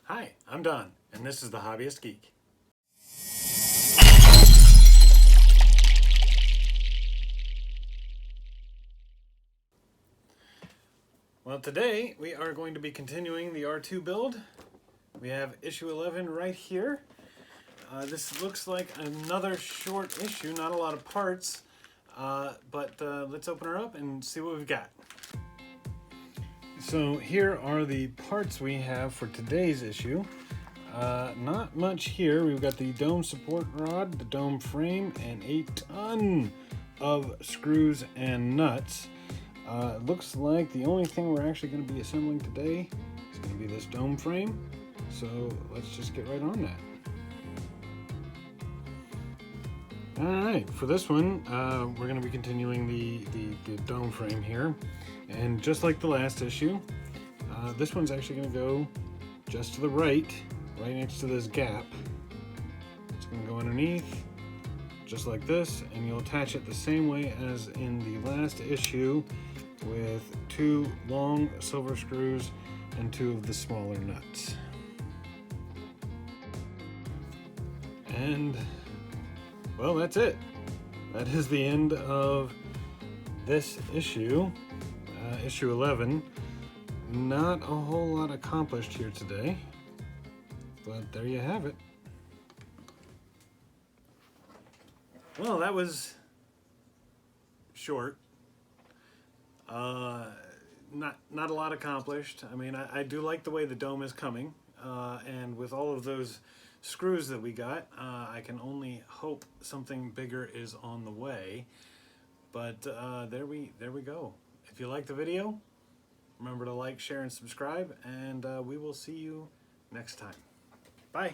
Hi, I'm Don, and this is the Hobbyist Geek. Well, today we are going to be continuing the R2 build. We have issue 11 right here. This looks like another short issue, not a lot of parts, but let's open her up and see what we've got. So here are the parts we have for today's issue. Not much here. We've got the dome support rod, the dome frame, and a ton of screws and nuts. It looks like the only thing we're actually going to be assembling today is going to be this dome frame. So let's just get right on that. Alright, for this one, we're going to be continuing the dome frame here. And just like the last issue, this one's actually going to go just to the right next to this gap. It's going to go underneath, just like this, and you'll attach it the same way as in the last issue with 2 long silver screws and 2 of the smaller nuts. And, well, that's it. That is the end of this issue, issue 11. Not a whole lot accomplished here today, but there you have it. Well, that was short. Not a lot accomplished. I mean, I do like the way the dome is coming, and with all of those screws that we got, I can only hope something bigger is on the way. But there we go. If you like the video, remember to like, share, and subscribe, and we will see you next time. Bye.